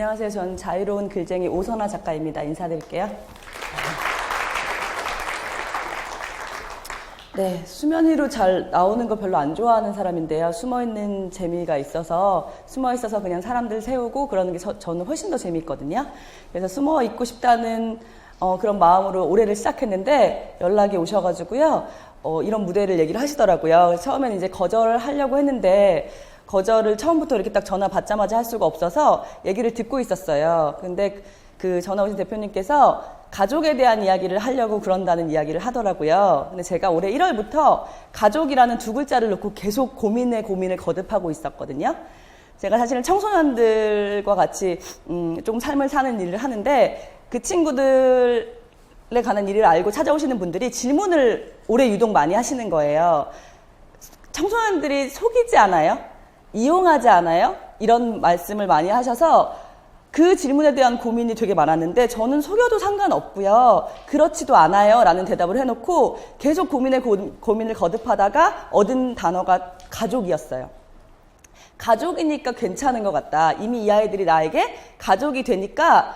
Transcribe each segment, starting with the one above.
안녕하세요. 전 자유로운 글쟁이 오선아 작가입니다. 인사드릴게요. 네, 수면 위로 잘 나오는 거 별로 안 좋아하는 사람인데요. 숨어있는 재미가 있어서 숨어있어서 그냥 사람들 세우고 그러는 게 저는 훨씬 더 재미있거든요. 그래서 숨어 있고 싶다는 그런 마음으로 올해를 시작했는데 연락이 오셔가지고요. 이런 무대를 얘기를 하시더라고요. 처음에는 이제 거절을 하려고 했는데 거절을 처음부터 이렇게 딱 전화 받자마자 할 수가 없어서 얘기를 듣고 있었어요. 근데 그 전화 오신 대표님께서 가족에 대한 이야기를 하려고 그런다는 이야기를 하더라고요. 근데 제가 올해 1월부터 가족이라는 두 글자를 놓고 계속 고민을 거듭하고 있었거든요. 제가 사실은 청소년들과 같이 조금 삶을 사는 일을 하는데 그 친구들에 관한 일을 알고 찾아오시는 분들이 질문을 올해 유독 많이 하시는 거예요. 청소년들이 속이지 않아요? 이용하지 않아요? 이런 말씀을 많이 하셔서 그 질문에 대한 고민이 되게 많았는데 저는 속여도 상관없고요. 그렇지도 않아요. 라는 대답을 해놓고 계속 고민을 거듭하다가 얻은 단어가 가족이었어요. 가족이니까 괜찮은 것 같다. 이미 이 아이들이 나에게 가족이 되니까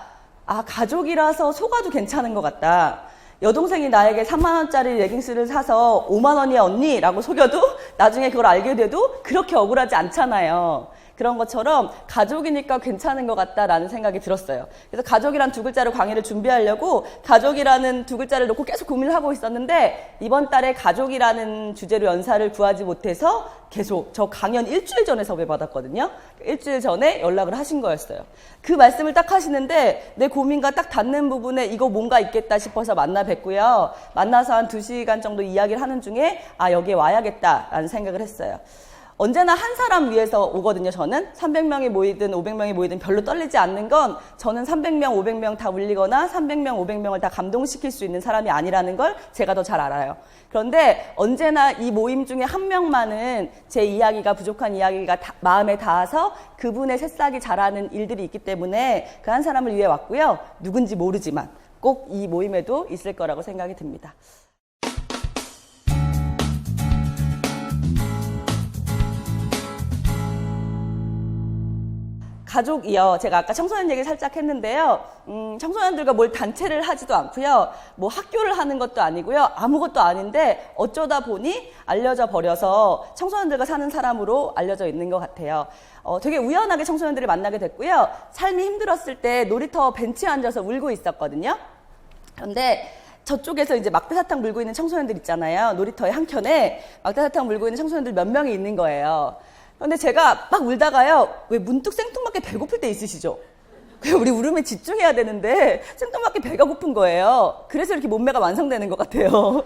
가족이라서 속아도 괜찮은 것 같다. 여동생이 나에게 3만원짜리 레깅스를 사서 5만원이야 언니 라고 속여도 나중에 그걸 알게 돼도 그렇게 억울하지 않잖아요. 그런 것처럼 가족이니까 괜찮은 것 같다라는 생각이 들었어요. 그래서 가족이란 두 글자로 강의를 준비하려고 가족이라는 두 글자를 놓고 계속 고민을 하고 있었는데 이번 달에 가족이라는 주제로 연사를 구하지 못해서 계속 저 강연 일주일 전에 섭외받았거든요. 일주일 전에 연락을 하신 거였어요. 그 말씀을 딱 하시는데 내 고민과 딱 닿는 부분에 이거 뭔가 있겠다 싶어서 만나 뵙고요. 만나서 한 2시간 정도 이야기를 하는 중에 여기에 와야겠다라는 생각을 했어요. 언제나 한 사람 위해서 오거든요, 저는. 300명이 모이든 500명이 모이든 별로 떨리지 않는 건 저는 300명, 500명 다 울리거나 300명, 500명을 다 감동시킬 수 있는 사람이 아니라는 걸 제가 더 잘 알아요. 그런데 언제나 이 모임 중에 한 명만은 제 이야기가 부족한 이야기가 마음에 닿아서 그분의 새싹이 자라는 일들이 있기 때문에 그 한 사람을 위해 왔고요. 누군지 모르지만 꼭 이 모임에도 있을 거라고 생각이 듭니다. 가족이요. 제가 아까 청소년 얘기를 살짝 했는데요. 청소년들과 뭘 단체를 하지도 않고요. 뭐 학교를 하는 것도 아니고요. 아무것도 아닌데 어쩌다 보니 알려져 버려서 청소년들과 사는 사람으로 알려져 있는 것 같아요. 되게 우연하게 청소년들을 만나게 됐고요. 삶이 힘들었을 때 놀이터 벤치에 앉아서 울고 있었거든요. 그런데 저쪽에서 이제 막대사탕 물고 있는 청소년들 있잖아요. 놀이터의 한켠에 막대사탕 물고 있는 청소년들 몇 명이 있는 거예요. 근데 제가 막 울다가요. 왜 문득 생뚱맞게 배고플 때 있으시죠? 우리 울음에 집중해야 되는데 생뚱맞게 배가 고픈 거예요. 그래서 이렇게 몸매가 완성되는 것 같아요.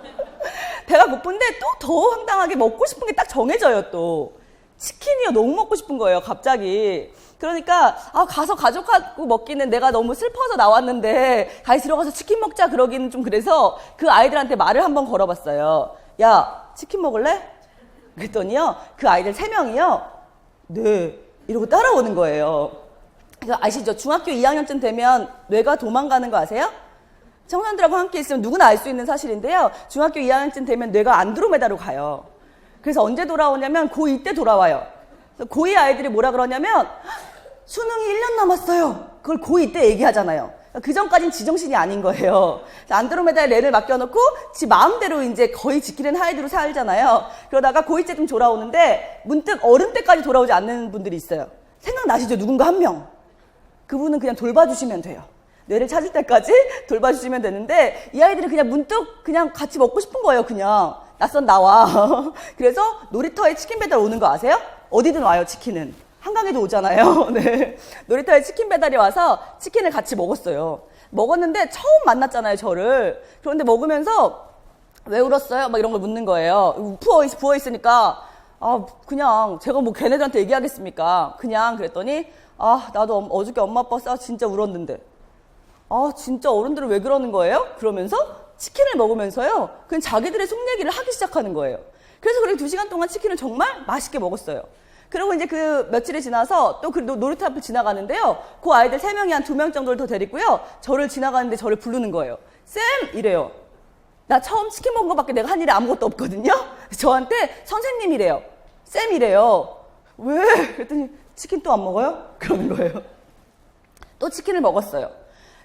배가 고픈데 또 더 황당하게 먹고 싶은 게 딱 정해져요 또. 치킨이요. 너무 먹고 싶은 거예요 갑자기. 그러니까 가서 가족하고 먹기는 내가 너무 슬퍼서 나왔는데 같이 들어가서 치킨 먹자 그러기는 좀 그래서 그 아이들한테 말을 한번 걸어봤어요. 야 치킨 먹을래? 그랬더니요, 그 아이들 3명이요, 네, 이러고 따라오는 거예요. 그래서 아시죠? 중학교 2학년쯤 되면 뇌가 도망가는 거 아세요? 청소년들하고 함께 있으면 누구나 알 수 있는 사실인데요, 중학교 2학년쯤 되면 뇌가 안드로메다로 가요. 그래서 언제 돌아오냐면 고2 때 돌아와요. 고2 아이들이 뭐라 그러냐면, 수능이 1년 남았어요. 그걸 고2 때 얘기하잖아요. 그 전까지는 지정신이 아닌 거예요. 안드로메다에 뇌를 맡겨놓고 지 마음대로 이제 거의 지키는 하이드로 살잖아요. 그러다가 고2 때쯤 돌아오는데 문득 어른 때까지 돌아오지 않는 분들이 있어요. 생각나시죠? 누군가 한 명. 그분은 그냥 돌봐주시면 돼요. 뇌를 찾을 때까지 돌봐주시면 되는데 이 아이들은 그냥 문득 그냥 같이 먹고 싶은 거예요. 그냥 낯선 나와. 그래서 놀이터에 치킨 배달 오는 거 아세요? 어디든 와요 치킨은. 한강에도 오잖아요. 네. 놀이터에 치킨 배달이 와서 치킨을 같이 먹었어요. 먹었는데 처음 만났잖아요, 저를. 그런데 먹으면서 왜 울었어요? 막 이런 걸 묻는 거예요. 부어 있으니까 그냥 제가 뭐 걔네들한테 얘기하겠습니까? 그냥 그랬더니 나도 어저께 엄마 아빠 싸워 진짜 울었는데. 진짜 어른들은 왜 그러는 거예요? 그러면서 치킨을 먹으면서요. 그냥 자기들의 속 얘기를 하기 시작하는 거예요. 그래서 그렇게 2시간 동안 치킨을 정말 맛있게 먹었어요. 그리고 이제 그 며칠이 지나서 또 그 놀이터 앞을 지나가는데요. 그 아이들 3명이 한 2명 정도를 더 데리고요. 저를 지나가는데 저를 부르는 거예요. 쌤! 이래요. 나 처음 치킨 먹은 거밖에 내가 한 일이 아무것도 없거든요. 저한테 선생님이래요. 쌤이래요. 왜? 그랬더니 치킨 또 안 먹어요? 그러는 거예요. 또 치킨을 먹었어요.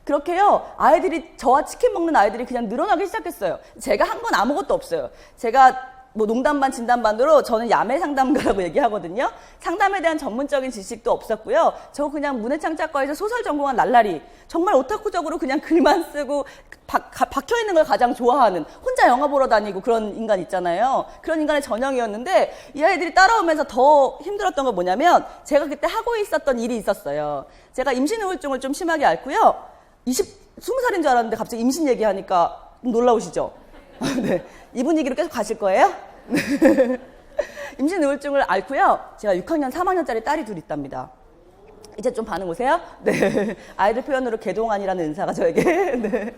그렇게요, 아이들이, 저와 치킨 먹는 아이들이 그냥 늘어나기 시작했어요. 제가 한 건 아무것도 없어요. 제가 뭐 농담반 진담반으로 저는 야매 상담가라고 얘기하거든요. 상담에 대한 전문적인 지식도 없었고요. 저 그냥 문해창작과에서 소설 전공한 날라리, 정말 오타쿠적으로 그냥 글만 쓰고 박혀있는 걸 가장 좋아하는, 혼자 영화 보러 다니고 그런 인간 있잖아요. 그런 인간의 전형이었는데 이 아이들이 따라오면서 더 힘들었던 건 뭐냐면, 제가 그때 하고 있었던 일이 있었어요. 제가 임신 우울증을 좀 심하게 앓고요. 20살인 줄 알았는데 갑자기 임신 얘기하니까 놀라우시죠? 네. 이 분위기로 계속 가실 거예요? 임신 우울증을 앓고요. 제가 6학년, 3학년짜리 딸이 둘 있답니다. 이제 좀 반응 오세요? 네. 아이들 표현으로 개동안이라는 은사가 저에게. 네.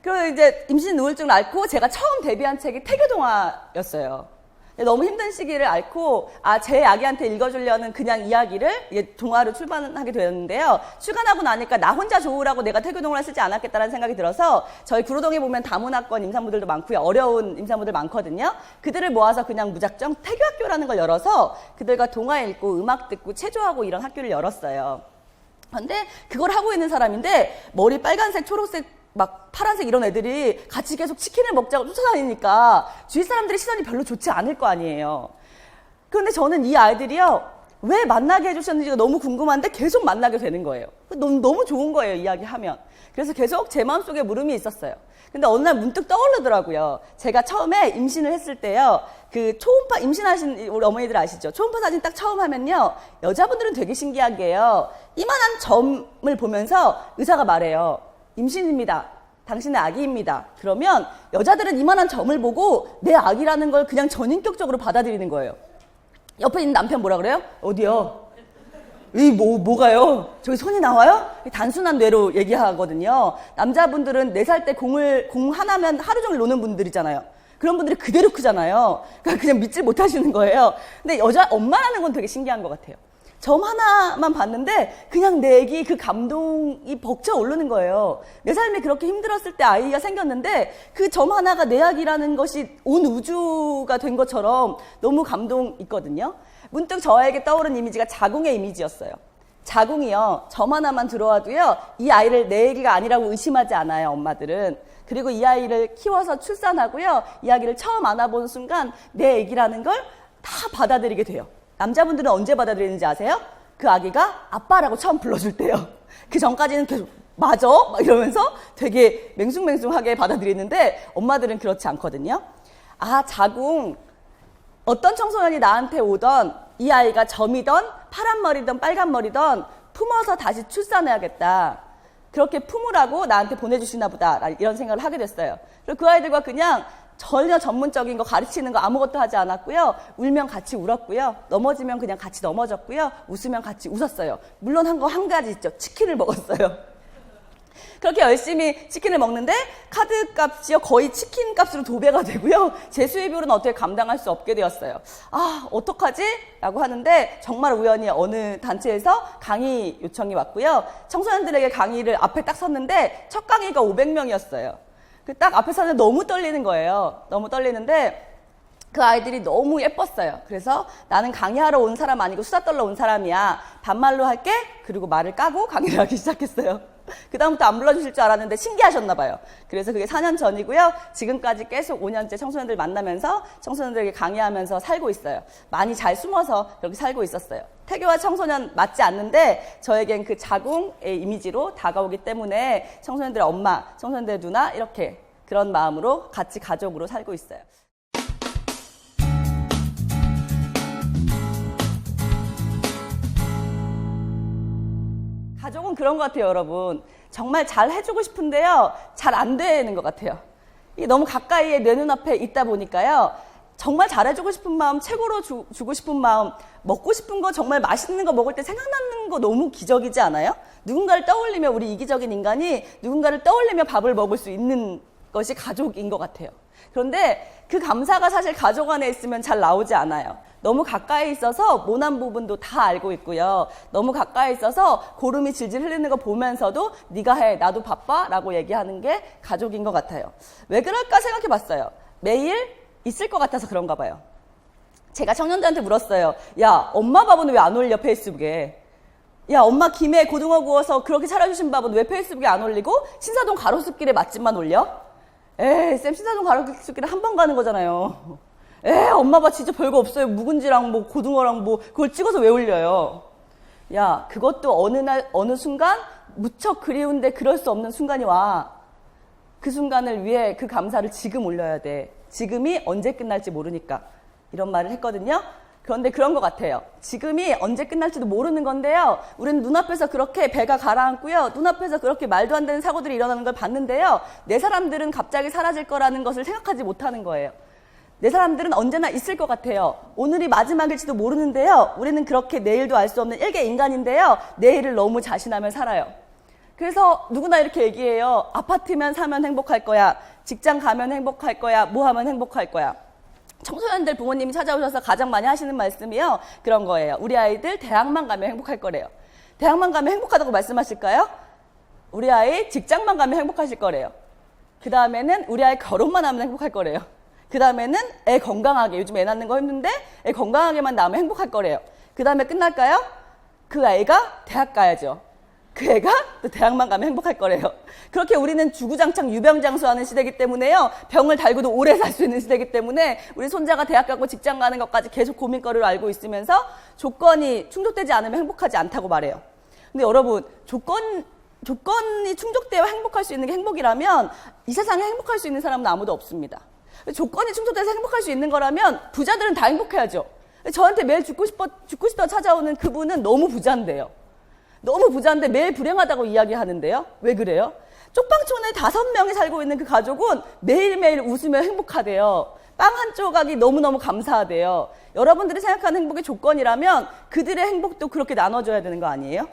그리고 이제 임신 우울증을 앓고 제가 처음 데뷔한 책이 태교동화였어요. 너무 힘든 시기를 앓고, 제 아기한테 읽어주려는 그냥 이야기를 동화로 출간하게 되었는데요. 출간하고 나니까 나 혼자 좋으라고 내가 태교동화를 쓰지 않았겠다는 생각이 들어서, 저희 구로동에 보면 다문화권 임산부들도 많고요. 어려운 임산부들 많거든요. 그들을 모아서 그냥 무작정 태교학교라는 걸 열어서 그들과 동화 읽고 음악 듣고 체조하고 이런 학교를 열었어요. 근데 그걸 하고 있는 사람인데 머리 빨간색, 초록색, 막 파란색 이런 애들이 같이 계속 치킨을 먹자고 쫓아다니니까 주위 사람들의 시선이 별로 좋지 않을 거 아니에요. 그런데 저는 이 아이들이요, 왜 만나게 해주셨는지가 너무 궁금한데 계속 만나게 되는 거예요. 너무 좋은 거예요, 이야기하면. 그래서 계속 제 마음속에 물음이 있었어요. 근데 어느 날 문득 떠오르더라고요. 제가 처음에 임신을 했을 때요, 그 초음파, 임신하신 우리 어머니들 아시죠? 초음파 사진 딱 처음 하면요, 여자분들은 되게 신기한 게요, 이만한 점을 보면서 의사가 말해요. 임신입니다. 당신의 아기입니다. 그러면 여자들은 이만한 점을 보고 내 아기라는 걸 그냥 전인격적으로 받아들이는 거예요. 옆에 있는 남편 뭐라 그래요? 어디요? 뭐가요? 저기 손이 나와요? 단순한 뇌로 얘기하거든요. 남자분들은 4살 때 공 하나면 하루 종일 노는 분들이잖아요. 그런 분들이 그대로 크잖아요. 그러니까 그냥 믿질 못하시는 거예요. 근데 여자 엄마라는 건 되게 신기한 것 같아요. 점 하나만 봤는데 그냥 내 애기 그 감동이 벅차 오르는 거예요. 내 삶이 그렇게 힘들었을 때 아이가 생겼는데 그 점 하나가 내 아기라는 것이 온 우주가 된 것처럼 너무 감동 있거든요. 문득 저에게 떠오른 이미지가 자궁의 이미지였어요. 자궁이요, 점 하나만 들어와도요, 이 아이를 내 애기가 아니라고 의심하지 않아요, 엄마들은. 그리고 이 아이를 키워서 출산하고요, 이 아기를 처음 안아본 순간 내 애기라는 걸 다 받아들이게 돼요. 남자분들은 언제 받아들이는지 아세요? 그 아기가 아빠라고 처음 불러줄 때요. 그 전까지는 계속 맞아? 막 이러면서 되게 맹숭맹숭하게 받아들이는데 엄마들은 그렇지 않거든요. 자궁, 어떤 청소년이 나한테 오던 이 아이가 점이던 파란 머리든 빨간 머리든 품어서 다시 출산해야겠다. 그렇게 품으라고 나한테 보내주시나 보다, 이런 생각을 하게 됐어요. 그리고 그 아이들과 그냥 전혀 전문적인 거 가르치는 거 아무것도 하지 않았고요. 울면 같이 울었고요. 넘어지면 그냥 같이 넘어졌고요. 웃으면 같이 웃었어요. 물론 한 가지 있죠. 치킨을 먹었어요. 그렇게 열심히 치킨을 먹는데 카드 값이요, 거의 치킨 값으로 2배가 되고요. 제 수입으로는 어떻게 감당할 수 없게 되었어요. 어떡하지? 라고 하는데 정말 우연히 어느 단체에서 강의 요청이 왔고요. 청소년들에게 강의를 앞에 딱 섰는데 첫 강의가 500명이었어요. 딱 앞에 서는 너무 떨리는 거예요. 너무 떨리는데 그 아이들이 너무 예뻤어요. 그래서 나는 강의하러 온 사람 아니고 수다 떨러 온 사람이야. 반말로 할게. 그리고 말을 까고 강의를 하기 시작했어요. 그 다음부터 안 불러주실 줄 알았는데 신기하셨나 봐요. 그래서 그게 4년 전이고요. 지금까지 계속 5년째 청소년들 만나면서 청소년들에게 강의하면서 살고 있어요. 많이 잘 숨어서 그렇게 살고 있었어요. 태교와 청소년 맞지 않는데 저에겐 그 자궁의 이미지로 다가오기 때문에 청소년들의 엄마, 청소년들의 누나, 이렇게 그런 마음으로 같이 가족으로 살고 있어요. 가족은 그런 것 같아요, 여러분. 정말 잘 해주고 싶은데요, 잘 안 되는 것 같아요. 이게 너무 가까이에 내 눈앞에 있다 보니까요, 정말 잘해주고 싶은 마음, 최고로 주고 싶은 마음, 먹고 싶은 거, 정말 맛있는 거 먹을 때 생각나는 거 너무 기적이지 않아요? 누군가를 떠올리며, 우리 이기적인 인간이 누군가를 떠올리며 밥을 먹을 수 있는 것이 가족인 것 같아요. 그런데 그 감사가 사실 가족 안에 있으면 잘 나오지 않아요. 너무 가까이 있어서 모난 부분도 다 알고 있고요. 너무 가까이 있어서 고름이 질질 흘리는 거 보면서도 네가 해, 나도 바빠 라고 얘기하는 게 가족인 것 같아요. 왜 그럴까 생각해 봤어요. 매일 있을 것 같아서 그런가 봐요. 제가 청년들한테 물었어요. 야, 엄마 밥은 왜 안 올려 페이스북에? 야, 엄마 김에 고등어 구워서 그렇게 차려주신 밥은 왜 페이스북에 안 올리고 신사동 가로수길에 맛집만 올려? 에이, 쌤 신사동 가로수길에 한 번 가는 거잖아요. 에이, 엄마 밥 진짜 별거 없어요. 묵은지랑 뭐 고등어랑 뭐 그걸 찍어서 왜 올려요? 야, 그것도 어느 날 어느 순간 무척 그리운데 그럴 수 없는 순간이 와. 그 순간을 위해 그 감사를 지금 올려야 돼. 지금이 언제 끝날지 모르니까. 이런 말을 했거든요. 그런데 그런 것 같아요. 지금이 언제 끝날지도 모르는 건데요. 우리는 눈앞에서 그렇게 배가 가라앉고요. 눈앞에서 그렇게 말도 안 되는 사고들이 일어나는 걸 봤는데요. 내 사람들은 갑자기 사라질 거라는 것을 생각하지 못하는 거예요. 내 사람들은 언제나 있을 것 같아요. 오늘이 마지막일지도 모르는데요. 우리는 그렇게 내일도 알 수 없는 일개 인간인데요. 내일을 너무 자신하며 살아요. 그래서 누구나 이렇게 얘기해요. 아파트면 사면 행복할 거야. 직장 가면 행복할 거야. 뭐 하면 행복할 거야. 청소년들 부모님이 찾아오셔서 가장 많이 하시는 말씀이요. 그런 거예요. 우리 아이들 대학만 가면 행복할 거래요. 대학만 가면 행복하다고 말씀하실까요? 우리 아이 직장만 가면 행복하실 거래요. 그 다음에는 우리 아이 결혼만 하면 행복할 거래요. 그 다음에는 애 건강하게, 요즘 애 낳는 거 힘든데 애 건강하게만 낳으면 행복할 거래요. 그 다음에 끝날까요? 그 아이가 대학 가야죠. 그 애가 또 대학만 가면 행복할 거래요. 그렇게 우리는 주구장창 유병장수하는 시대이기 때문에요. 병을 달고도 오래 살 수 있는 시대이기 때문에 우리 손자가 대학 가고 직장 가는 것까지 계속 고민거리로 알고 있으면서 조건이 충족되지 않으면 행복하지 않다고 말해요. 근데 여러분, 조건이 충족되어 행복할 수 있는 게 행복이라면 이 세상에 행복할 수 있는 사람은 아무도 없습니다. 조건이 충족돼서 행복할 수 있는 거라면 부자들은 다 행복해야죠. 저한테 매일 죽고 싶어 찾아오는 그분은 너무 부자인데요. 너무 부자인데 매일 불행하다고 이야기하는데요. 왜 그래요? 쪽방촌에 5명이 살고 있는 그 가족은 매일매일 웃으며 행복하대요. 빵 한 조각이 너무너무 감사하대요. 여러분들이 생각하는 행복의 조건이라면 그들의 행복도 그렇게 나눠줘야 되는 거 아니에요?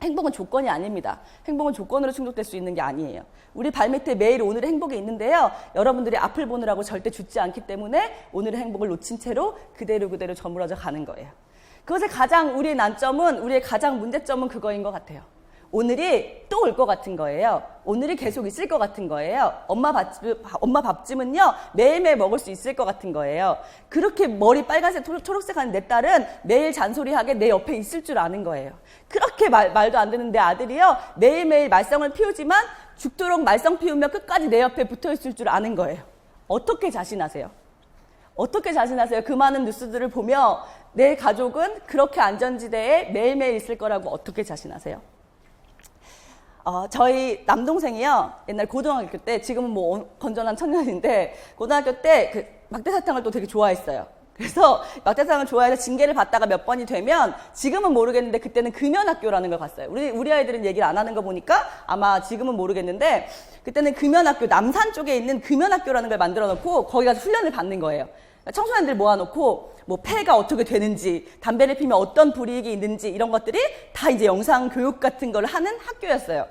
행복은 조건이 아닙니다. 행복은 조건으로 충족될 수 있는 게 아니에요. 우리 발밑에 매일 오늘의 행복이 있는데요. 여러분들이 앞을 보느라고 절대 죽지 않기 때문에 오늘의 행복을 놓친 채로 그대로 저물어져 가는 거예요. 그것의 가장 우리의 난점은, 우리의 가장 문제점은 그거인 것 같아요. 오늘이 또 올 것 같은 거예요. 오늘이 계속 있을 것 같은 거예요. 엄마 밥집은요, 매일매일 먹을 수 있을 것 같은 거예요. 그렇게 머리 빨간색, 초록색 하는 내 딸은 매일 잔소리하게 내 옆에 있을 줄 아는 거예요. 그렇게 말도 안 되는 내 아들이요, 매일매일 말썽을 피우지만 죽도록 말썽 피우며 끝까지 내 옆에 붙어 있을 줄 아는 거예요. 어떻게 자신하세요? 어떻게 자신하세요? 그 많은 뉴스들을 보며 내 가족은 그렇게 안전지대에 매일매일 있을 거라고 어떻게 자신하세요? 저희 남동생이요, 옛날 고등학교 때, 지금은 뭐 건전한 청년인데, 고등학교 때 그 막대사탕을 또 되게 좋아했어요. 그래서 막대사탕을 좋아해서 징계를 받다가 몇 번이 되면, 지금은 모르겠는데 그때는 금연학교라는 걸 갔어요. 우리 아이들은 얘기를 안 하는 거 보니까 아마 지금은 모르겠는데, 그때는 금연학교, 남산 쪽에 있는 금연학교라는 걸 만들어 놓고 거기 가서 훈련을 받는 거예요. 청소년들 모아놓고 뭐 폐가 어떻게 되는지, 담배를 피면 어떤 불이익이 있는지 이런 것들이 다 이제 영상 교육 같은 걸 하는 학교였어요.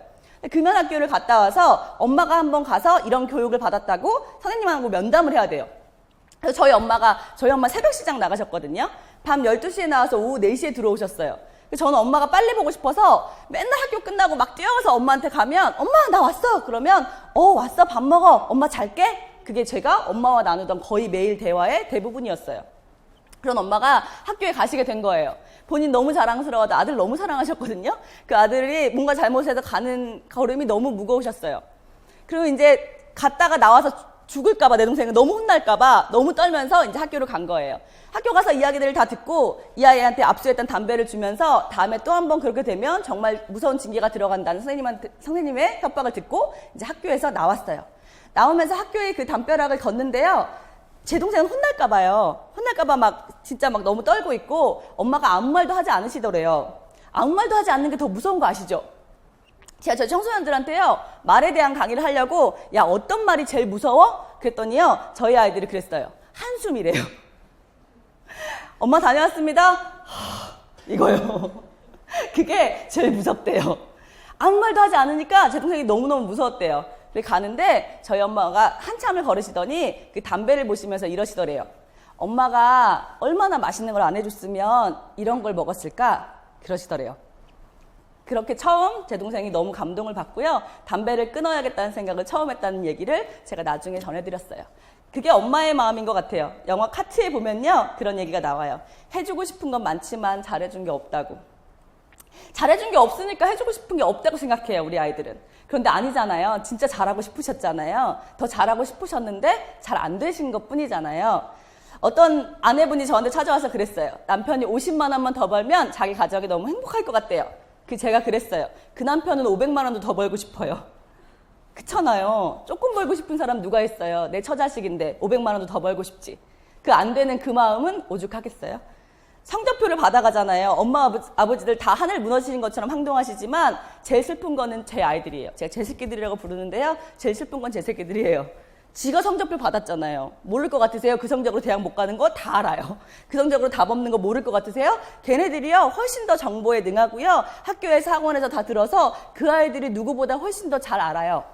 금연학교를 갔다 와서 엄마가 한번 가서 이런 교육을 받았다고 선생님하고 면담을 해야 돼요. 그래서 저희 엄마 새벽 시장 나가셨거든요. 밤 12시에 나와서 오후 4시에 들어오셨어요. 저는 엄마가 빨리 보고 싶어서 맨날 학교 끝나고 막 뛰어가서 엄마한테 가면, 엄마 나 왔어. 그러면 왔어, 밥 먹어, 엄마 잘게. 그게 제가 엄마와 나누던 거의 매일 대화의 대부분이었어요. 그런 엄마가 학교에 가시게 된 거예요. 본인 너무 자랑스러워도 아들 너무 사랑하셨거든요. 그 아들이 뭔가 잘못해서 가는 걸음이 너무 무거우셨어요. 그리고 이제 갔다가 나와서 죽을까봐, 내 동생은 너무 혼날까봐 너무 떨면서 이제 학교를 간 거예요. 학교 가서 이야기들을 다 듣고 이 아이한테 압수했던 담배를 주면서 다음에 또 한 번 그렇게 되면 정말 무서운 징계가 들어간다는 선생님의 협박을 듣고 이제 학교에서 나왔어요. 나오면서 학교에 그 담벼락을 걷는데요. 제 동생은 혼날까봐요. 혼날까봐 진짜 너무 떨고 있고 엄마가 아무 말도 하지 않으시더래요. 아무 말도 하지 않는 게 더 무서운 거 아시죠? 제가 저희 청소년들한테요, 말에 대한 강의를 하려고, 야, 어떤 말이 제일 무서워? 그랬더니요, 저희 아이들이 그랬어요. 한숨이래요. 엄마 다녀왔습니다. 이거요. 그게 제일 무섭대요. 아무 말도 하지 않으니까 제 동생이 너무너무 무서웠대요. 가는데 저희 엄마가 한참을 걸으시더니 그 담배를 보시면서 이러시더래요. 엄마가 얼마나 맛있는 걸 안 해줬으면 이런 걸 먹었을까? 그러시더래요. 그렇게 처음 제 동생이 너무 감동을 받고요. 담배를 끊어야겠다는 생각을 처음 했다는 얘기를 제가 나중에 전해드렸어요. 그게 엄마의 마음인 것 같아요. 영화 카트에 보면요, 그런 얘기가 나와요. 해주고 싶은 건 많지만 잘해준 게 없다고. 잘해준 게 없으니까 해주고 싶은 게 없다고 생각해요, 우리 아이들은. 그런데 아니잖아요. 진짜 잘하고 싶으셨잖아요. 더 잘하고 싶으셨는데 잘 안 되신 것 뿐이잖아요. 어떤 아내분이 저한테 찾아와서 그랬어요. 남편이 50만 원만 더 벌면 자기 가정이 너무 행복할 것 같대요. 제가 그랬어요. 그 남편은 500만 원도 더 벌고 싶어요. 그렇잖아요. 조금 벌고 싶은 사람 누가 있어요. 내 처자식인데 500만 원도 더 벌고 싶지. 그 안 되는 그 마음은 오죽하겠어요. 성적표를 받아가잖아요. 엄마 아버지들 다 하늘 무너지는 것처럼 행동하시지만 제일 슬픈 거는 제 아이들이에요. 제가 제 새끼들이라고 부르는데요. 제일 슬픈 건 제 새끼들이에요. 지가 성적표 받았잖아요. 모를 것 같으세요? 그 성적으로 대학 못 가는 거 다 알아요. 그 성적으로 답 없는 거 모를 것 같으세요? 걔네들이요 훨씬 더 정보에 능하고요. 학교에서 학원에서 다 들어서 그 아이들이 누구보다 훨씬 더 잘 알아요.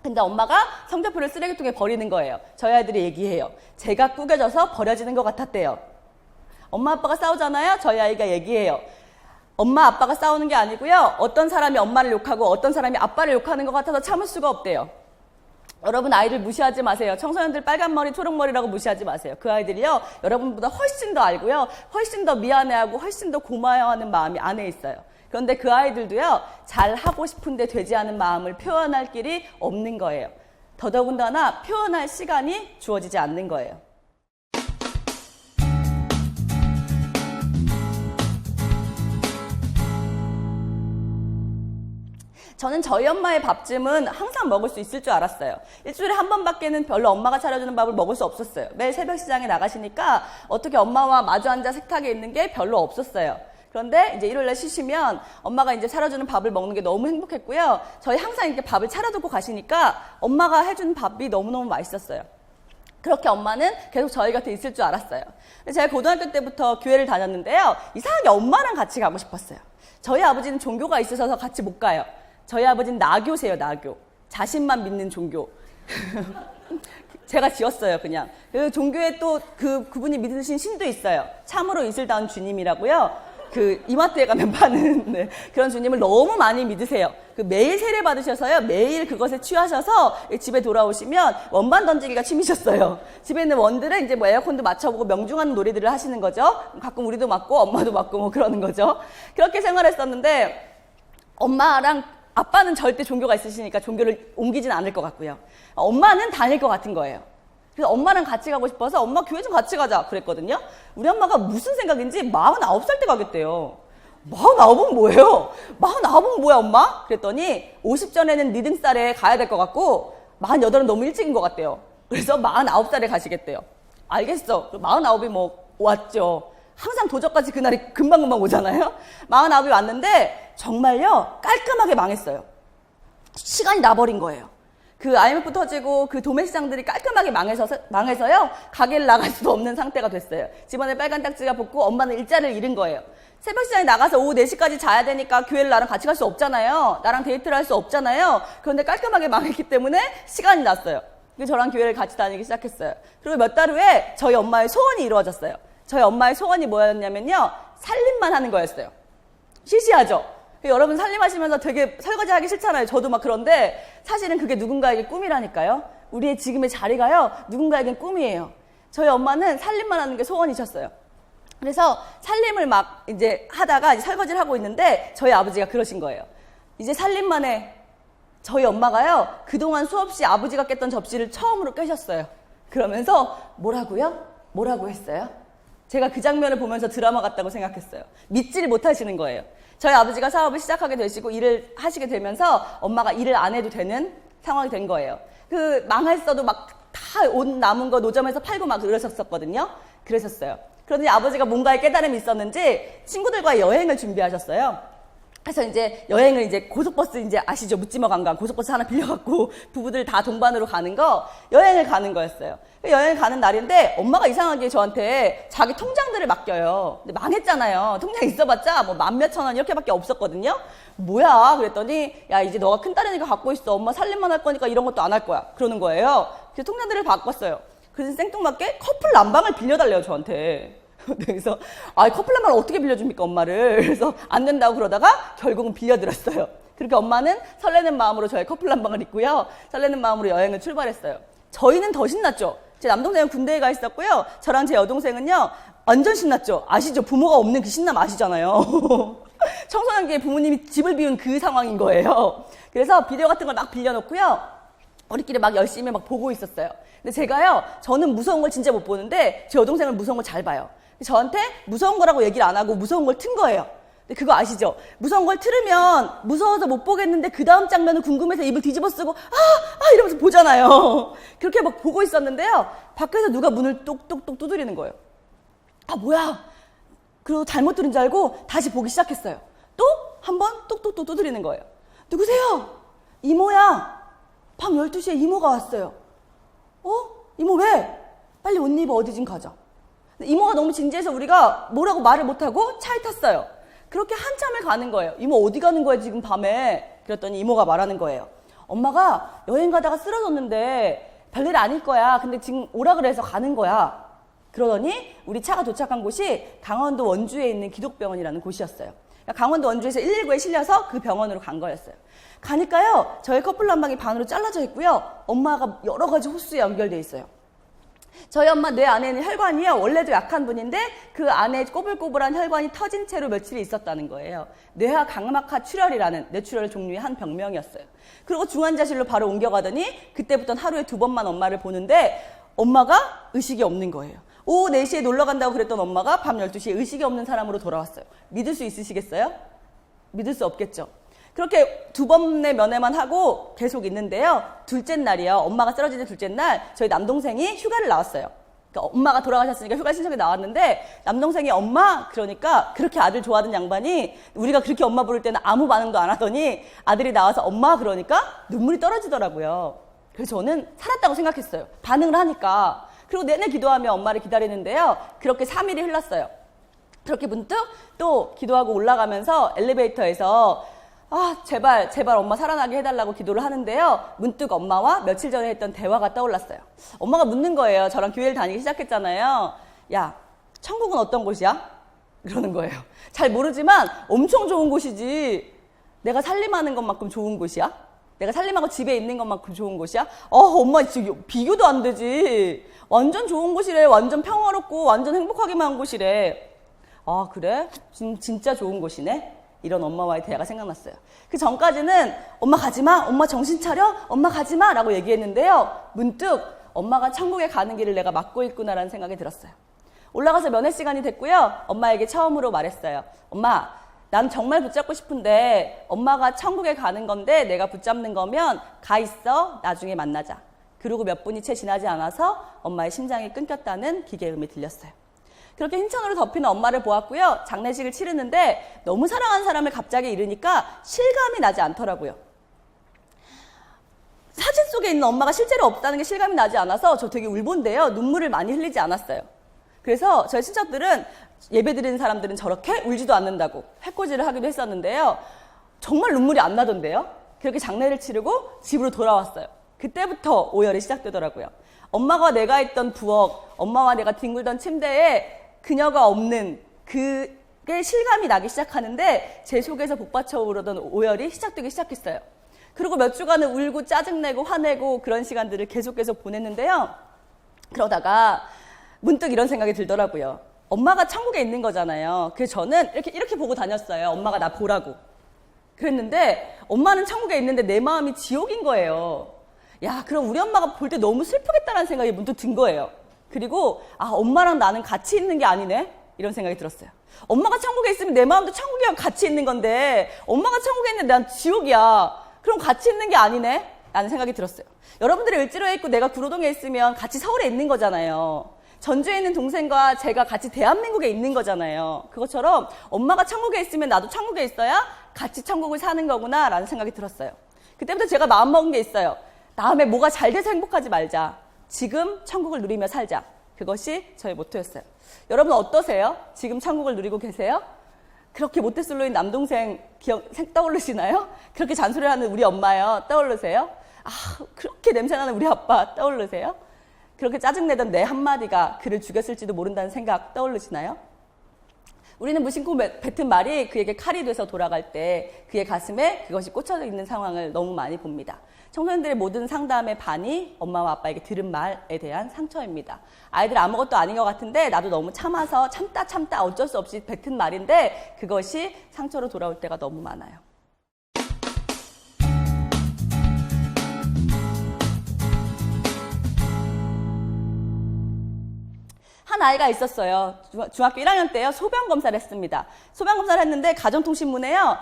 근데 엄마가 성적표를 쓰레기통에 버리는 거예요. 저희 아이들이 얘기해요. 제가 꾸겨져서 버려지는 것 같았대요. 엄마 아빠가 싸우잖아요. 저희 아이가 얘기해요. 엄마 아빠가 싸우는 게 아니고요. 어떤 사람이 엄마를 욕하고 어떤 사람이 아빠를 욕하는 것 같아서 참을 수가 없대요. 여러분 아이들 무시하지 마세요. 청소년들 빨간 머리 초록 머리라고 무시하지 마세요. 그 아이들이요. 여러분보다 훨씬 더 알고요. 훨씬 더 미안해하고 훨씬 더 고마워하는 마음이 안에 있어요. 그런데 그 아이들도요. 잘하고 싶은데 되지 않은 마음을 표현할 길이 없는 거예요. 더더군다나 표현할 시간이 주어지지 않는 거예요. 저는 저희 엄마의 밥쯤은 항상 먹을 수 있을 줄 알았어요. 일주일에 한 번밖에는 별로 엄마가 차려주는 밥을 먹을 수 없었어요. 매일 새벽 시장에 나가시니까 어떻게 엄마와 마주 앉아 식탁에 있는 게 별로 없었어요. 그런데 이제 일요일날 쉬시면 엄마가 이제 차려주는 밥을 먹는 게 너무 행복했고요. 저희 항상 이렇게 밥을 차려두고 가시니까 엄마가 해준 밥이 너무너무 맛있었어요. 그렇게 엄마는 계속 저희 곁에 있을 줄 알았어요. 제가 고등학교 때부터 교회를 다녔는데요. 이상하게 엄마랑 같이 가고 싶었어요. 저희 아버지는 종교가 있으셔서 같이 못 가요. 저희 아버지는 나교세요, 나교. 자신만 믿는 종교. 제가 지었어요, 그냥. 그 종교에 또 그분이 믿으신 신도 있어요. 참으로 이슬다운 주님이라고요. 이마트에 가면 파는 네, 그런 주님을 너무 많이 믿으세요. 매일 세례 받으셔서요. 매일 그것에 취하셔서 집에 돌아오시면 원반 던지기가 취미셨어요. 집에 있는 원들은 이제 뭐 에어컨도 맞춰보고 명중하는 놀이들을 하시는 거죠. 가끔 우리도 맞고 엄마도 맞고 뭐 그러는 거죠. 그렇게 생활했었는데 엄마랑 아빠는 절대 종교가 있으시니까 종교를 옮기진 않을 것 같고요. 엄마는 다닐 것 같은 거예요. 그래서 엄마랑 같이 가고 싶어서 엄마 교회 좀 같이 가자 그랬거든요. 우리 엄마가 무슨 생각인지 49살 때 가겠대요. 49은 뭐예요? 49은 뭐야 엄마? 그랬더니 50 전에는 리듬살에 가야 될 것 같고 48은 너무 일찍인 것 같대요. 그래서 49살에 가시겠대요. 알겠어. 49이 뭐 왔죠. 항상 도적까지 그날이 금방금방 오잖아요. 49이 왔는데 정말요 깔끔하게 망했어요. 시간이 나버린 거예요. IMF 터지고 도매시장들이 깔끔하게 망해서요 가게를 나갈 수도 없는 상태가 됐어요. 집안에 빨간 딱지가 붙고 엄마는 일자리를 잃은 거예요. 새벽 시장에 나가서 오후 4시까지 자야 되니까 교회를 나랑 같이 갈 수 없잖아요. 나랑 데이트를 할 수 없잖아요. 그런데 깔끔하게 망했기 때문에 시간이 났어요. 그래서 저랑 교회를 같이 다니기 시작했어요. 그리고 몇 달 후에 저희 엄마의 소원이 이루어졌어요. 저희 엄마의 소원이 뭐였냐면요. 살림만 하는 거였어요. 시시하죠? 여러분 살림하시면서 되게 설거지 하기 싫잖아요. 저도 막 그런데 사실은 그게 누군가에게 꿈이라니까요. 우리의 지금의 자리가요. 누군가에겐 꿈이에요. 저희 엄마는 살림만 하는 게 소원이셨어요. 그래서 살림을 막 이제 하다가 이제 설거지를 하고 있는데 저희 아버지가 그러신 거예요. 이제 살림만 해. 저희 엄마가요. 그동안 수없이 아버지가 깼던 접시를 처음으로 깨셨어요. 그러면서 뭐라고요? 뭐라고 했어요? 제가 그 장면을 보면서 드라마 같다고 생각했어요. 믿지를 못하시는 거예요. 저희 아버지가 사업을 시작하게 되시고 일을 하시게 되면서 엄마가 일을 안 해도 되는 상황이 된 거예요. 망했어도 막 다 옷 남은 거 노점에서 팔고 막 그러셨었거든요. 그러셨어요. 그런데 아버지가 뭔가에 깨달음이 있었는지 친구들과 여행을 준비하셨어요. 그래서 이제 여행을 이제 고속버스 이제 아시죠? 묻지마 관광 고속버스 하나 빌려갖고 부부들 다 동반으로 가는 거 여행을 가는 거였어요. 여행을 가는 날인데 엄마가 이상하게 저한테 자기 통장들을 맡겨요. 근데 망했잖아요. 통장 있어봤자 뭐 10,000원 원 이렇게밖에 없었거든요. 뭐야? 그랬더니 야 이제 너가 큰딸이니까 갖고 있어. 엄마 살림만 할 거니까 이런 것도 안 할 거야. 그러는 거예요. 그래서 통장들을 바꿨어요. 그래서 생뚱맞게 커플 난방을 빌려달래요 저한테. 그래서 커플 난방을 어떻게 빌려줍니까 엄마를. 그래서 안 된다고 그러다가 결국은 빌려드렸어요. 그렇게 엄마는 설레는 마음으로 저의 커플 난방을 입고요. 설레는 마음으로 여행을 출발했어요. 저희는 더 신났죠. 제 남동생은 군대에 가 있었고요. 저랑 제 여동생은요 완전 신났죠. 아시죠? 부모가 없는 그 신남 아시잖아요. 청소년기에 부모님이 집을 비운 그 상황인 거예요. 그래서 비디오 같은 걸 막 빌려놓고요. 우리끼리 막 열심히 막 보고 있었어요. 근데 제가요, 저는 무서운 걸 진짜 못 보는데 제 여동생은 무서운 걸 잘 봐요. 저한테 무서운 거라고 얘기를 안 하고 무서운 걸 튼 거예요. 근데 그거 아시죠? 무서운 걸 틀으면 무서워서 못 보겠는데 그 다음 장면은 궁금해서 입을 뒤집어 쓰고 이러면서 보잖아요. 그렇게 막 보고 있었는데요. 밖에서 누가 문을 똑똑똑 두드리는 거예요. 뭐야? 그리고 잘못 들은 줄 알고 다시 보기 시작했어요. 또 한 번 똑똑똑 두드리는 거예요. 누구세요? 이모야. 밤 12시에 이모가 왔어요. 이모 왜? 빨리 옷 입어 어디 좀 가자. 이모가 너무 진지해서 우리가 뭐라고 말을 못하고 차에 탔어요. 그렇게 한참을 가는 거예요. 이모 어디 가는 거야 지금 밤에? 그랬더니 이모가 말하는 거예요. 엄마가 여행 가다가 쓰러졌는데 별일 아닐 거야. 근데 지금 오라 그래서 가는 거야. 그러더니 우리 차가 도착한 곳이 강원도 원주에 있는 기독병원이라는 곳이었어요. 그러니까 강원도 원주에서 119에 실려서 그 병원으로 간 거였어요. 가니까요. 저희 커플 난방이 반으로 잘라져 있고요. 엄마가 여러 가지 호스에 연결돼 있어요. 저희 엄마 뇌 안에는 혈관이요. 원래도 약한 분인데 그 안에 꼬불꼬불한 혈관이 터진 채로 며칠 있었다는 거예요. 뇌하 각막하 출혈이라는 뇌출혈 종류의 한 병명이었어요. 그리고 중환자실로 바로 옮겨가더니 그때부터는 하루에 2번만 엄마를 보는데 엄마가 의식이 없는 거예요. 오후 4시에 놀러 간다고 그랬던 엄마가 밤 12시에 의식이 없는 사람으로 돌아왔어요. 믿을 수 있으시겠어요? 믿을 수 없겠죠. 그렇게 2번의 면회만 하고 계속 있는데요. 둘째 날이요. 엄마가 쓰러지는 둘째 날 저희 남동생이 휴가를 나왔어요. 그러니까 엄마가 돌아가셨으니까 휴가 신청이 나왔는데 남동생이 엄마 그러니까 그렇게 아들 좋아하던 양반이 우리가 그렇게 엄마 부를 때는 아무 반응도 안 하더니 아들이 나와서 엄마 그러니까 눈물이 떨어지더라고요. 그래서 저는 살았다고 생각했어요. 반응을 하니까. 그리고 내내 기도하며 엄마를 기다리는데요. 그렇게 3일이 흘렀어요. 그렇게 문득 또 기도하고 올라가면서 엘리베이터에서 제발 엄마 살아나게 해달라고 기도를 하는데요. 문득 엄마와 며칠 전에 했던 대화가 떠올랐어요. 엄마가 묻는 거예요. 저랑 교회를 다니기 시작했잖아요. 야, 천국은 어떤 곳이야? 그러는 거예요. 잘 모르지만 엄청 좋은 곳이지. 내가 살림하는 것만큼 좋은 곳이야? 내가 살림하고 집에 있는 것만큼 좋은 곳이야? 엄마 지금 비교도 안 되지. 완전 좋은 곳이래. 완전 평화롭고 완전 행복하기만 한 곳이래. 그래? 진짜 좋은 곳이네? 이런 엄마와의 대화가 생각났어요. 그 전까지는 엄마 가지마, 엄마 정신 차려, 엄마 가지마 라고 얘기했는데요. 문득 엄마가 천국에 가는 길을 내가 막고 있구나라는 생각이 들었어요. 올라가서 면회 시간이 됐고요. 엄마에게 처음으로 말했어요. 엄마, 난 정말 붙잡고 싶은데 엄마가 천국에 가는 건데 내가 붙잡는 거면 가 있어, 나중에 만나자. 그리고 몇 분이 채 지나지 않아서 엄마의 심장이 끊겼다는 기계음이 들렸어요. 그렇게 흰천으로 덮이는 엄마를 보았고요. 장례식을 치르는데 너무 사랑하는 사람을 갑자기 잃으니까 실감이 나지 않더라고요. 사진 속에 있는 엄마가 실제로 없다는 게 실감이 나지 않아서 저 되게 울본데요. 눈물을 많이 흘리지 않았어요. 그래서 저희 친척들은 예배드리는 사람들은 저렇게 울지도 않는다고 해코지를 하기도 했었는데요. 정말 눈물이 안 나던데요. 그렇게 장례를 치르고 집으로 돌아왔어요. 그때부터 오열이 시작되더라고요. 엄마가 내가 있던 부엌, 엄마와 내가 뒹굴던 침대에 그녀가 없는 그게 실감이 나기 시작하는데 제 속에서 복받쳐 오르던 오열이 시작되기 시작했어요. 그리고 몇 주간은 울고 짜증내고 화내고 그런 시간들을 계속해서 보냈는데요. 그러다가 문득 이런 생각이 들더라고요. 엄마가 천국에 있는 거잖아요. 그래서 저는 이렇게 보고 다녔어요. 엄마가 나 보라고. 그랬는데 엄마는 천국에 있는데 내 마음이 지옥인 거예요. 야, 그럼 우리 엄마가 볼 때 너무 슬프겠다라는 생각이 문득 든 거예요. 그리고 엄마랑 나는 같이 있는 게 아니네? 이런 생각이 들었어요. 엄마가 천국에 있으면 내 마음도 천국이랑 같이 있는 건데 엄마가 천국에 있는데 난 지옥이야. 그럼 같이 있는 게 아니네? 라는 생각이 들었어요. 여러분들이 을지로에 있고 내가 구로동에 있으면 같이 서울에 있는 거잖아요. 전주에 있는 동생과 제가 같이 대한민국에 있는 거잖아요. 그것처럼 엄마가 천국에 있으면 나도 천국에 있어야 같이 천국을 사는 거구나 라는 생각이 들었어요. 그때부터 제가 마음먹은 게 있어요. 다음에 뭐가 잘 돼서 행복하지 말자. 지금 천국을 누리며 살자. 그것이 저의 모토였어요. 여러분 어떠세요? 지금 천국을 누리고 계세요? 그렇게 모태솔로인 남동생 떠오르시나요? 그렇게 잔소리하는 우리 엄마요 떠오르세요? 그렇게 냄새나는 우리 아빠 떠오르세요? 그렇게 짜증내던 내 한마디가 그를 죽였을지도 모른다는 생각 떠오르시나요? 우리는 무심코 뱉은 말이 그에게 칼이 돼서 돌아갈 때 그의 가슴에 그것이 꽂혀 있는 상황을 너무 많이 봅니다. 청소년들의 모든 상담의 반이 엄마와 아빠에게 들은 말에 대한 상처입니다. 아이들 아무것도 아닌 것 같은데 나도 너무 참아서 참다 어쩔 수 없이 뱉은 말인데 그것이 상처로 돌아올 때가 너무 많아요. 한 아이가 있었어요. 중학교 1학년 때요. 소변검사를 했습니다. 소변검사를 했는데 가정통신문에요.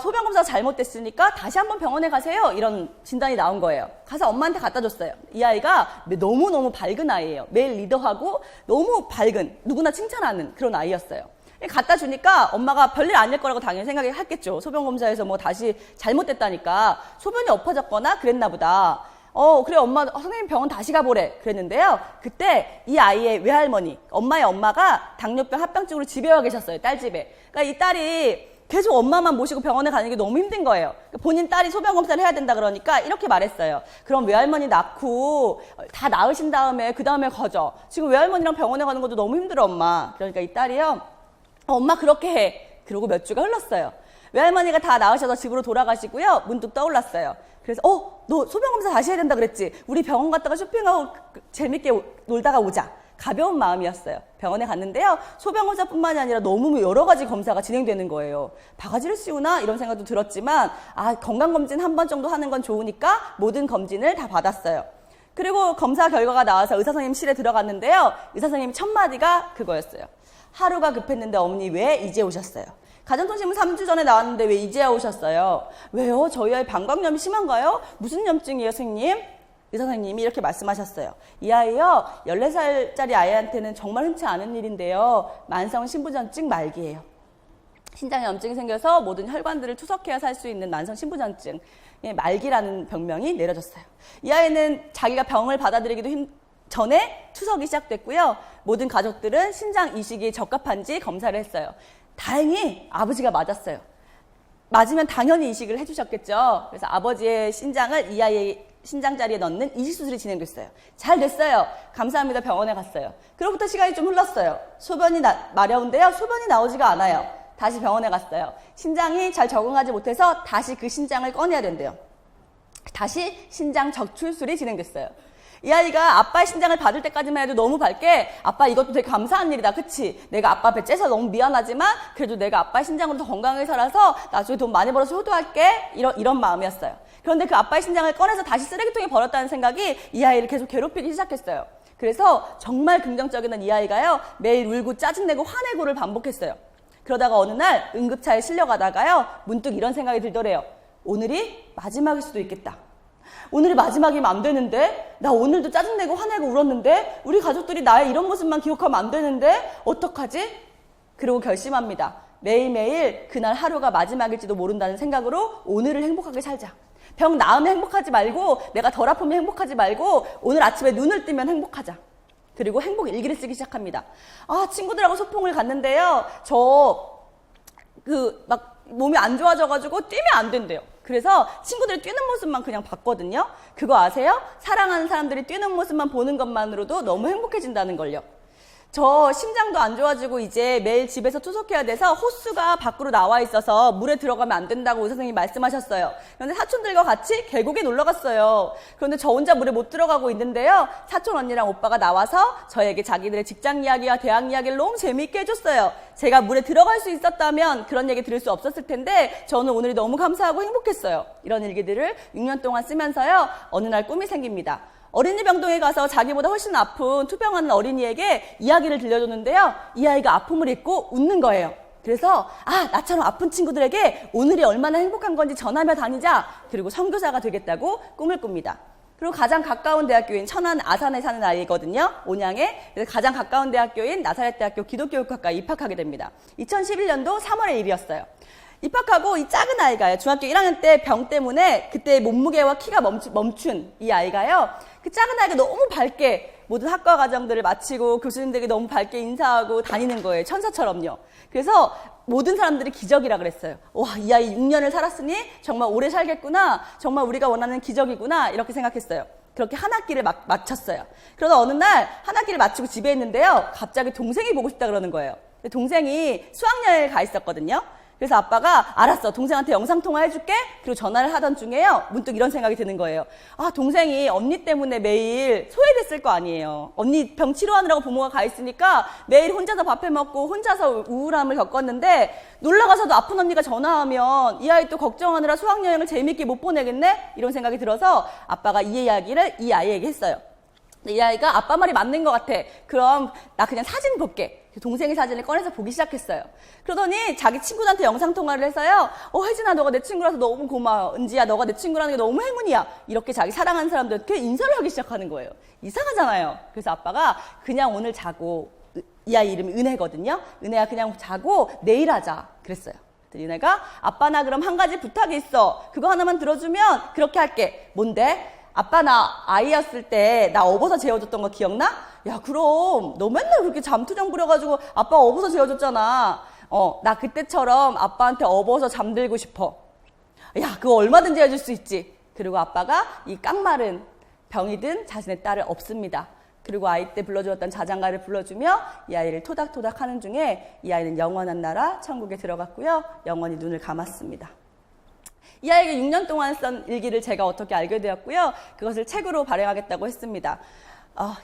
소변검사가 잘못됐으니까 다시 한번 병원에 가세요. 이런 진단이 나온 거예요. 가서 엄마한테 갖다 줬어요. 이 아이가 너무너무 밝은 아이예요. 매일 리더하고 너무 밝은, 누구나 칭찬하는 그런 아이였어요. 갖다 주니까 엄마가 별일 아닐 거라고 당연히 생각했겠죠. 소변검사에서 뭐 다시 잘못됐다니까 소변이 엎어졌거나 그랬나 보다. 그래 엄마 선생님 병원 다시 가보래 그랬는데요. 그때 이 아이의 외할머니, 엄마의 엄마가 당뇨병 합병증으로 집에 와 계셨어요. 딸 집에. 그러니까 이 딸이 계속 엄마만 모시고 병원에 가는 게 너무 힘든 거예요. 본인 딸이 소변검사를 해야 된다 그러니까 이렇게 말했어요. 그럼 외할머니 낳고 다 낳으신 다음에 그 다음에 가자. 지금 외할머니랑 병원에 가는 것도 너무 힘들어 엄마. 그러니까 이 딸이요. 엄마 그렇게 해. 그러고 몇 주가 흘렀어요. 외할머니가 다 낳으셔서 집으로 돌아가시고요. 문득 떠올랐어요. 그래서 너 소변검사 다시 해야 된다 그랬지. 우리 병원 갔다가 쇼핑하고 재밌게 놀다가 오자. 가벼운 마음이었어요. 병원에 갔는데요. 소변검사뿐만이 아니라 너무 여러 가지 검사가 진행되는 거예요. 바가지를 씌우나 이런 생각도 들었지만 건강검진 한 번 정도 하는 건 좋으니까 모든 검진을 다 받았어요. 그리고 검사 결과가 나와서 의사선생님실에 들어갔는데요. 의사선생님 첫 마디가 그거였어요. 하루가 급했는데 어머니 왜 이제 오셨어요? 가정통신문 3주 전에 나왔는데 왜 이제야 오셨어요? 왜요? 저희 아이 방광염이 심한가요? 무슨 염증이에요, 선생님? 의사 선생님이 이렇게 말씀하셨어요. 이 아이요, 14살짜리 아이한테는 정말 흔치 않은 일인데요. 만성 신부전증 말기예요. 신장에 염증이 생겨서 모든 혈관들을 투석해야 살 수 있는 만성 신부전증 말기라는 병명이 내려졌어요. 이 아이는 자기가 병을 받아들이기도 전에 투석이 시작됐고요. 모든 가족들은 신장 이식이 적합한지 검사를 했어요. 다행히 아버지가 맞았어요. 맞으면 당연히 이식을 해주셨겠죠. 그래서 아버지의 신장을 이 아이의 신장 자리에 넣는 이식 수술이 진행됐어요. 잘 됐어요. 감사합니다. 병원에 갔어요. 그로부터 시간이 좀 흘렀어요. 소변이 마려운데요. 소변이 나오지가 않아요. 다시 병원에 갔어요. 신장이 잘 적응하지 못해서 다시 그 신장을 꺼내야 된대요. 다시 신장 적출술이 진행됐어요. 이 아이가 아빠의 신장을 받을 때까지만 해도 너무 밝게 아빠 이것도 되게 감사한 일이다. 그치? 내가 아빠 배 째서 너무 미안하지만 그래도 내가 아빠의 신장으로 더 건강하게 살아서 나중에 돈 많이 벌어서 효도할게. 이런 마음이었어요. 그런데 그 아빠의 신장을 꺼내서 다시 쓰레기통에 버렸다는 생각이 이 아이를 계속 괴롭히기 시작했어요. 그래서 정말 긍정적인 이 아이가요. 매일 울고 짜증내고 화내고를 반복했어요. 그러다가 어느 날 응급차에 실려가다가요. 문득 이런 생각이 들더래요. 오늘이 마지막일 수도 있겠다. 오늘이 마지막이면 안 되는데 나 오늘도 짜증내고 화내고 울었는데 우리 가족들이 나의 이런 모습만 기억하면 안 되는데 어떡하지? 그리고 결심합니다. 매일매일 그날 하루가 마지막일지도 모른다는 생각으로 오늘을 행복하게 살자. 병 나으면 행복하지 말고 내가 덜 아프면 행복하지 말고 오늘 아침에 눈을 뜨면 행복하자. 그리고 행복 일기를 쓰기 시작합니다. 친구들하고 소풍을 갔는데요. 몸이 안 좋아져가지고 뛰면 안 된대요. 그래서 친구들이 뛰는 모습만 그냥 봤거든요. 그거 아세요? 사랑하는 사람들이 뛰는 모습만 보는 것만으로도 너무 행복해진다는 걸요. 저 심장도 안 좋아지고 이제 매일 집에서 투석해야 돼서 호수가 밖으로 나와 있어서 물에 들어가면 안 된다고 의사 선생님이 말씀하셨어요. 그런데 사촌들과 같이 계곡에 놀러 갔어요. 그런데 저 혼자 물에 못 들어가고 있는데요. 사촌 언니랑 오빠가 나와서 저에게 자기들의 직장 이야기와 대학 이야기를 너무 재미있게 해줬어요. 제가 물에 들어갈 수 있었다면 그런 얘기 들을 수 없었을 텐데 저는 오늘이 너무 감사하고 행복했어요. 이런 일기들을 6년 동안 쓰면서요. 어느 날 꿈이 생깁니다. 어린이 병동에 가서 자기보다 훨씬 아픈 투병하는 어린이에게 이야기를 들려줬는데요. 이 아이가 아픔을 잊고 웃는 거예요. 그래서 나처럼 아픈 친구들에게 오늘이 얼마나 행복한 건지 전하며 다니자. 그리고 선교사가 되겠다고 꿈을 꿉니다. 그리고 가장 가까운 대학교인 천안 아산에 사는 아이거든요. 온양에. 그래서 가장 가까운 대학교인 나사렛대학교 기독교육학과에 입학하게 됩니다. 2011년도 3월의 일이었어요. 입학하고 이 작은 아이가요. 중학교 1학년 때 병 때문에 그때 몸무게와 키가 멈춘 이 아이가요. 그 작은 아이가 너무 밝게 모든 학과 과정들을 마치고 교수님들에게 너무 밝게 인사하고 다니는 거예요. 천사처럼요. 그래서 모든 사람들이 기적이라 그랬어요. 와, 이 아이 6년을 살았으니 정말 오래 살겠구나. 정말 우리가 원하는 기적이구나. 이렇게 생각했어요. 그렇게 한 학기를 마쳤어요. 그러다 어느 날 한 학기를 마치고 집에 있는데요. 갑자기 동생이 보고 싶다 그러는 거예요. 근데 동생이 수학여행을 가 있었거든요. 그래서 아빠가 알았어, 동생한테 영상통화 해줄게. 그리고 전화를 하던 중에요, 문득 이런 생각이 드는 거예요. 아, 동생이 언니 때문에 매일 소외됐을 거 아니에요. 언니 병 치료하느라고 부모가 가 있으니까 매일 혼자서 밥해 먹고 혼자서 우울함을 겪었는데 놀러가서도 아픈 언니가 전화하면 이 아이 또 걱정하느라 수학여행을 재밌게 못 보내겠네? 이런 생각이 들어서 아빠가 이 이야기를 이 아이에게 했어요. 이 아이가 아빠 말이 맞는 것 같아. 그럼 나 그냥 사진 볼게. 동생의 사진을 꺼내서 보기 시작했어요. 그러더니 자기 친구들한테 영상통화를 해서요. 혜진아, 너가 내 친구라서 너무 고마워. 은지야, 너가 내 친구라는 게 너무 행운이야. 이렇게 자기 사랑하는 사람들한테 인사를 하기 시작하는 거예요. 이상하잖아요. 그래서 아빠가 그냥 오늘 자고, 이 아이 이름이 은혜거든요. 은혜야, 그냥 자고 내일 하자. 그랬어요. 은혜가 아빠, 나 그럼 한 가지 부탁이 있어. 그거 하나만 들어주면 그렇게 할게. 뭔데? 아빠, 나 아이였을 때 나 업어서 재워줬던 거 기억나? 야, 그럼 너 맨날 그렇게 잠투정 부려가지고 아빠 업어서 재워줬잖아. 나 그때처럼 아빠한테 업어서 잠들고 싶어. 야, 그거 얼마든지 해줄 수 있지. 그리고 아빠가 이 깡마른 병이 든 자신의 딸을 업습니다. 그리고 아이 때 불러주었던 자장가를 불러주며 이 아이를 토닥토닥 하는 중에 이 아이는 영원한 나라 천국에 들어갔고요. 영원히 눈을 감았습니다. 이 아이에게 6년 동안 쓴 일기를 제가 어떻게 알게 되었고요. 그것을 책으로 발행하겠다고 했습니다.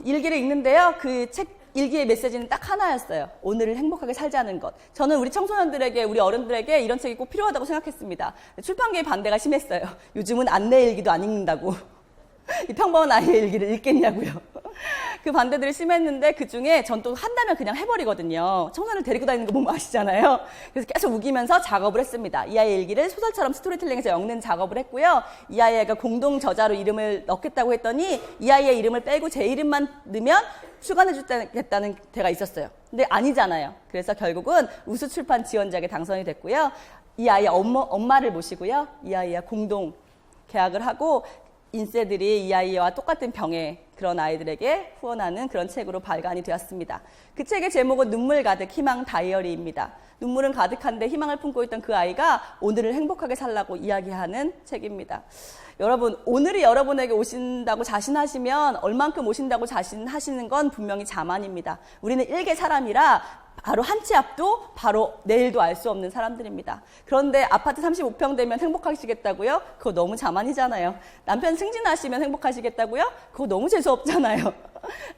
일기를 읽는데요. 그 책 일기의 메시지는 딱 하나였어요. 오늘을 행복하게 살자는 것. 저는 우리 청소년들에게, 우리 어른들에게 이런 책이 꼭 필요하다고 생각했습니다. 출판계의 반대가 심했어요. 요즘은 안내 일기도 안 읽는다고. 이 평범한 아이의 일기를 읽겠냐고요. 그 반대들이 심했는데 그중에 전 또 한다면 그냥 해버리거든요. 청소년을 데리고 다니는 거 보면 아시잖아요. 그래서 계속 우기면서 작업을 했습니다. 이 아이의 일기를 소설처럼 스토리텔링해서 엮는 작업을 했고요. 이 아이가 공동 저자로 이름을 넣겠다고 했더니 이 아이의 이름을 빼고 제 이름만 넣으면 출간해주겠다는 데가 있었어요. 근데 아니잖아요. 그래서 결국은 우수출판 지원작에 당선이 됐고요. 이 아이의 엄마를 모시고요. 이 아이와 공동 계약을 하고 인쇄들이 이 아이와 똑같은 병에 그런 아이들에게 후원하는 그런 책으로 발간이 되었습니다. 그 책의 제목은 눈물 가득 희망 다이어리입니다. 눈물은 가득한데 희망을 품고 있던 그 아이가 오늘을 행복하게 살라고 이야기하는 책입니다. 여러분, 오늘이 여러분에게 오신다고 자신하시면 얼만큼 오신다고 자신하시는 건 분명히 자만입니다. 우리는 일개 사람이라 바로 한 치 앞도 바로 내일도 알 수 없는 사람들입니다. 그런데 아파트 35평 되면 행복하시겠다고요? 그거 너무 자만이잖아요. 남편 승진하시면 행복하시겠다고요? 그거 너무 재수없잖아요.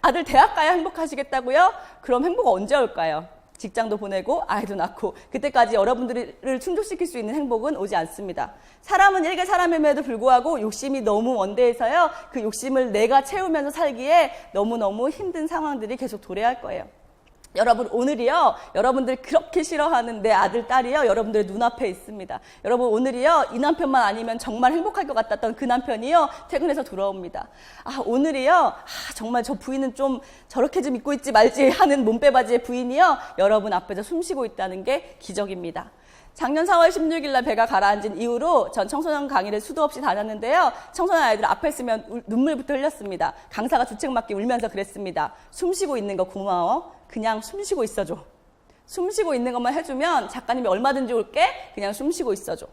아들 대학 가야 행복하시겠다고요? 그럼 행복 언제 올까요? 직장도 보내고 아이도 낳고 그때까지 여러분들을 충족시킬 수 있는 행복은 오지 않습니다. 사람은 일개 사람임에도 불구하고 욕심이 너무 원대해서요. 그 욕심을 내가 채우면서 살기에 너무너무 힘든 상황들이 계속 도래할 거예요. 여러분, 오늘이요, 여러분들 그렇게 싫어하는 내 아들, 딸이요, 여러분들의 눈앞에 있습니다. 여러분, 오늘이요, 이 남편만 아니면 정말 행복할 것 같았던 그 남편이요, 퇴근해서 돌아옵니다. 오늘이요, 정말 저 부인은 좀 저렇게 좀 입고 있지 말지 하는 몸빼바지의 부인이요, 여러분 앞에서 숨 쉬고 있다는 게 기적입니다. 작년 4월 16일 날 배가 가라앉은 이후로 전 청소년 강의를 수도 없이 다녔는데요. 청소년 아이들 앞에 있으면 눈물부터 흘렸습니다. 강사가 주책맞게 울면서 그랬습니다. 숨 쉬고 있는 거 고마워. 그냥 숨 쉬고 있어줘. 숨 쉬고 있는 것만 해주면 작가님이 얼마든지 올게. 그냥 숨 쉬고 있어줘.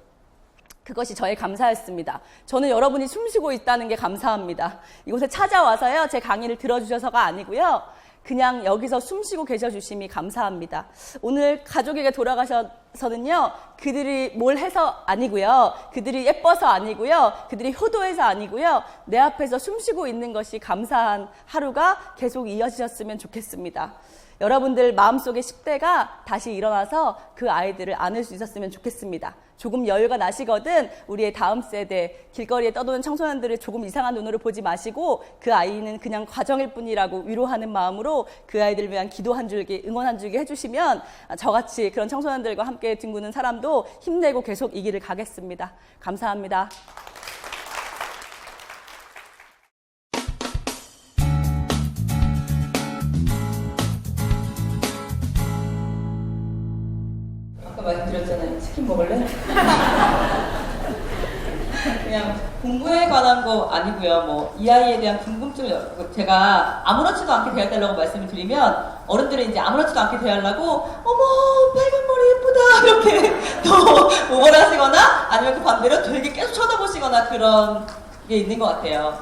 그것이 저의 감사였습니다. 저는 여러분이 숨 쉬고 있다는 게 감사합니다. 이곳에 찾아와서요, 제 강의를 들어주셔서가 아니고요. 그냥 여기서 숨 쉬고 계셔주심이 감사합니다. 오늘 가족에게 돌아가셔서는요, 그들이 뭘 해서 아니고요, 그들이 예뻐서 아니고요, 그들이 효도해서 아니고요, 내 앞에서 숨 쉬고 있는 것이 감사한 하루가 계속 이어지셨으면 좋겠습니다. 여러분들 마음속의 10대가 다시 일어나서 그 아이들을 안을 수 있었으면 좋겠습니다. 조금 여유가 나시거든 우리의 다음 세대, 길거리에 떠도는 청소년들을 조금 이상한 눈으로 보지 마시고 그 아이는 그냥 과정일 뿐이라고 위로하는 마음으로 그 아이들을 위한 기도 한 줄기, 응원 한 줄기 해주시면 저같이 그런 청소년들과 함께 뒹구는 사람도 힘내고 계속 이 길을 가겠습니다. 감사합니다. 말씀드렸잖아요. 치킨 먹을래? 그냥 공부에 관한 거 아니고요. 뭐 이 아이에 대한 궁금증을 제가 아무렇지도 않게 대해달라고 말씀을 드리면 어른들은 이제 아무렇지도 않게 대하려고 어머 빨간 머리 예쁘다 이렇게 더 오버를 하시거나 아니면 그 반대로 되게 계속 쳐다보시거나 그런 게 있는 것 같아요.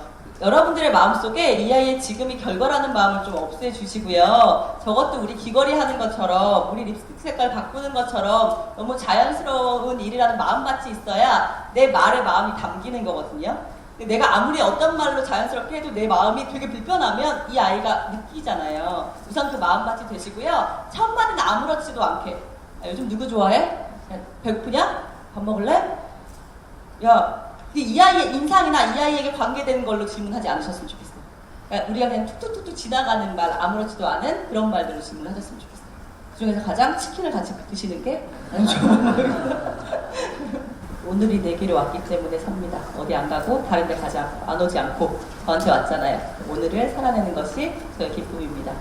여러분들의 마음속에 이 아이의 지금이 결과라는 마음을 좀 없애주시고요. 저것도 우리 귀걸이 하는 것처럼, 우리 립스틱 색깔 바꾸는 것처럼 너무 자연스러운 일이라는 마음밭이 있어야 내 말에 마음이 담기는 거거든요. 내가 아무리 어떤 말로 자연스럽게 해도 내 마음이 되게 불편하면 이 아이가 느끼잖아요. 우선 그 마음밭이 되시고요. 첫 마디는 아무렇지도 않게, 요즘 누구 좋아해? 배고프냐? 밥 먹을래? 야, 이 아이의 인상이나 이 아이에게 관계되는 걸로 질문하지 않으셨으면 좋겠어요. 그러니까 우리가 그냥 툭툭툭툭 지나가는 말, 아무렇지도 않은 그런 말들로 질문하셨으면 좋겠어요. 그 중에서 가장 치킨을 같이 드시는 게 좋은 거예요. 오늘이 내게로 왔기 때문에 삽니다. 어디 안 가고 다른 데 가지 않고 안 오지 않고 저한테 왔잖아요. 오늘을 살아내는 것이 저의 기쁨입니다.